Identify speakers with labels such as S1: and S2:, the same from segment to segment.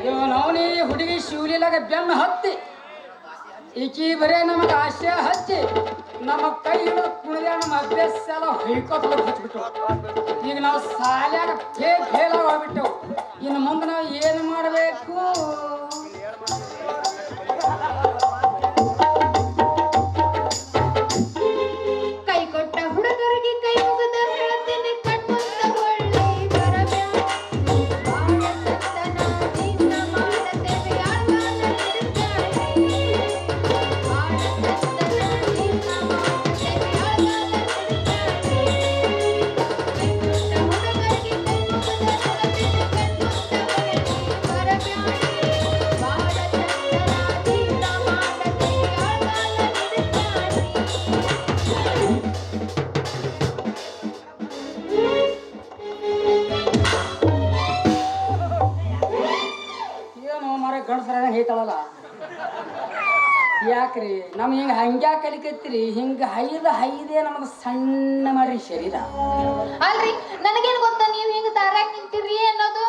S1: ಇವನವನಿ ಹುಡುಗಿ ಶಿವಲೀಲಾಗ ಬೆನ್ನು ಹತ್ತಿ ಈಕಿ ಬರೇ ನಮಗೆ ಆಸೆ ಹಚ್ಚಿ ನಮ್ಮ ಕೈ ಹಿಡಿದು ಕುಣಿದ ನಮ್ಮ ಅಭ್ಯಾಸ ಎಲ್ಲ ಹೊಯ್ಕೋತ ಹಚ್ಬಿಟ್ಟು ಈಗ ನಾವು ಸಾಲ್ಯಾಗ ಫೇಲ್ ಹೋಗ್ಬಿಟ್ಟು ಇನ್ನು ಮುಂದೆ ನಾವು ಏನು ಮಾಡಬೇಕು? ಗಂಡಸರ ಹೇಳ್ತಾಳಲ್ಲ ಯಾಕ್ರಿ ನಮ್ ಹಿಂಗ ಹಂಗ್ಯಾಕ ಕಲಿಕತ್ತೀರಿ? ಹಿಂಗ ಹೈದೇ ನಮಗ ಸಣ್ಣ ಮಾಡ್ರಿ ಶರೀರ.
S2: ಅಲ್ರಿ ನನಗೇನ್ ಗೊತ್ತಾ ನೀವ್ ಹಿಂಗ ದಾರ್ಯಾಗ ನಿಂತಿರಿ ಅನ್ನೋದು?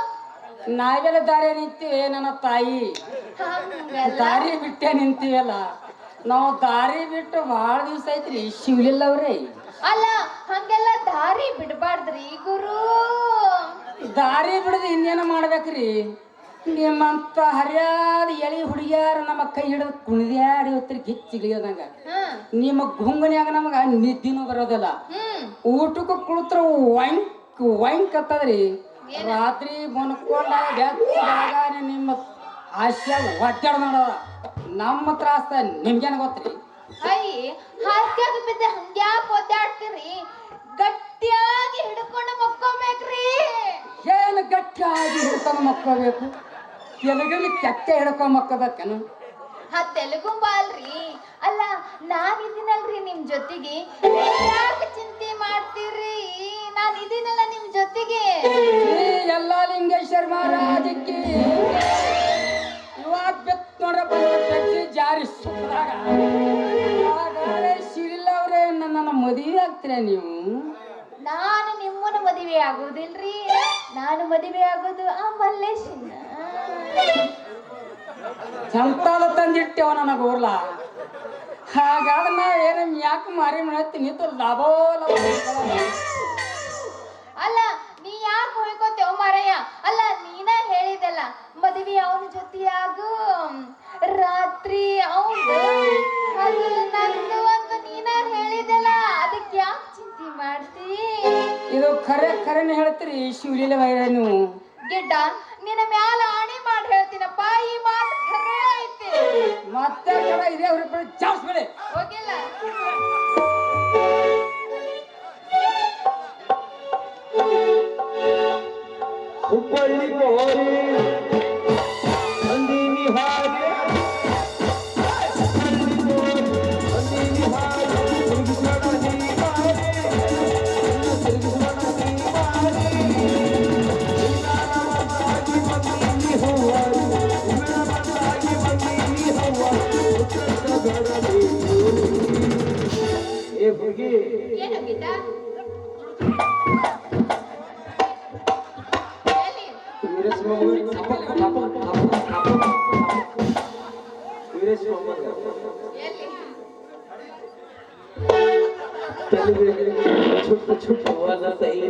S1: ನಾವೆಲ್ಲ ದಾರಿ ನಿಂತೀವಿ ನನ್ನ ತಾಯಿ, ದಾರಿ ಬಿಟ್ಟೆ ನಿಂತೀವಲ್ಲ ನಾವು. ದಾರಿ ಬಿಟ್ಟು ಬಹಳ ದಿವ್ಸ ಐತ್ರಿ ಶಿವಲಿಲ್ಲ ಅವ್ರಿ.
S2: ಅಲ್ಲ ಹಂಗೆಲ್ಲ ದಾರಿ ಬಿಡಬಾರ್ದ್ರಿ ಗುರು.
S1: ದಾರಿ ಬಿಡದು ಇನ್ನೇನ ಮಾಡ್ಬೇಕ್ರಿ? ನಿಮ್ಮಂತ ಹರಿಯಾದ ಎಳಿ ಹುಡುಗಿಯಾರ ನಮ್ಮ ಕೈ ಹಿಡಿದು ಕುಣಿದ್ಯಾಡಿ ಹೊತ್ತಿರಿ ಗಿಚ್ಚಿಗಿಳಿಯೋದಂಗ. ನಿಮ್ಮ ಗುಂಗನ್ಯಾಗ ನಮಗ ನಿದ್ದಿನೂ ಬರೋದಿಲ್ಲ. ಊಟಕ್ಕೂ ಕುಳಿತ್ರ ವಂಕ್ ಅತ್ತದ್ರಿ. ರಾತ್ರಿ ಮನ್ಕೊಂಡ ನಿಮ್ಮ ಹಾಸ್ಯ ಒದ್ದಾಡ ನೋಡವ. ನಮ್ಮ ತ್ರಾಸ ನಿಮ್ಗೇನ ಗೊತ್ತ್ರಿ?
S2: ಹಾಸ್ಯಾಗ ಬಿದ್ದ ಹಂಗ್ಯಾಕ ಒದ್ದಾಡ್ತೀರಿ? ಗಟ್ಟಿಯಾಗಿ ಹಿಡ್ಕೊಂಡು ಮಕ್ಕೋಬೇಕ್ರಿ.
S1: ಏನು ಗಟ್ಟಿಯಾಗಿ ಹಿಡ್ಕೊಂಡು ಮಕ್ಕೋಬೇಕು? ತೆಲುಗಲ್ಲಿ ಕೆತ್ತೆ ಹಿಡ್ಕೊಂಡ್ ಮಕ್ಕೋಬೇಕೇನು?
S2: ತೆಲುಗುಂಬ ಅಲ್ರಿ. ಅಲ್ಲ ನಾನಿದ್ದೀನಲ್ರಿ ನಿಮ್ ಜೊತೆಗೆ, ಯಾಕೆ ಚಿಂತೆ ಮಾಡ್ತೀರಿ? ನಾನು ಇದೀನಲ್ಲ ನಿಮ್ ಜೊತೆಗೆ.
S1: ಎಲ್ಲ ಲಿಂಗೇಶ್ವರ ಮಹಾರಾಜಕ್ಕೆ ಇವಾಗ ಬೆತ್ ನೋಡ್ರಪ್ಪ ಜಾರಿ ಸುತ್ತದಾಗ ಶಿರಿಲ್ಲ ಅವ್ರೆ ನನ್ನ ಮದುವೆ ಆಗ್ತೀರ ನೀವು?
S2: ನಾನು ನಿಮ್ಮನ್ನ ಮದುವೆ ಆಗುವುದಿಲ್ರಿ. ನಾನು ಮದುವೆ ಆಗೋದು ಆ ಮಲ್ಲೇಶನ.
S1: ಸಂತಾನ ತಂದಿಟ್ಟೆವ ನನಗ ಊರ್ಲ. ಹಾಗಾದ್ರೆ ನಾವೇನು ಯಾಕೆ ಮಾರಿ ಮಾಡತ್ತೀನಿ ಲಾಭೋ ಲಾಭ.
S2: ಅಲ್ಲ ನೀ ಯಾಕೆ ಹೊಯ್ಕೋತೇವ ಮಾರಯ್ಯ? ಅಲ್ಲ ನೀನ ಹೇಳಿದಲ್ಲ ಮದುವೆ ಅವನ ಜೊತೆಯಾಗು, ರಾತ್ರಿ ಅವನು ನಂದು ಅಂತ ನೀನ ಹೇಳಿದಲ್ಲ. ಅದಕ್ಕೆ ಯಾಕೆ ಚಿಂತೆ ಮಾಡ್ತಿ?
S1: ಇದು ಖರೇನೆ ಹೇಳ್ತೀರಿ ಶಿವಲೀಲೆ ವೈರನು?
S2: ಗಿಡ್ಡ ನಿನ್ನ ಮ್ಯಾಲ ಆಣಿ ಮಾಡಿ ಹೇಳ್ತೀನಪ್ಪ, ಈ ಮಾತು ಖರೆ ಐತಿ.
S1: ಮತ್ತೆ ಇದೇ ಅವ್ರ ಜಾಸ್ತಿ ಬೇಡ
S2: ಹೋಗಿಲ್ಲ.
S3: ಹುಬ್ಬಳ್ಳಿ ಕೋರಿ ನಂದಿನಿ ಹಾಗೆ छोटा छोटा वाला सही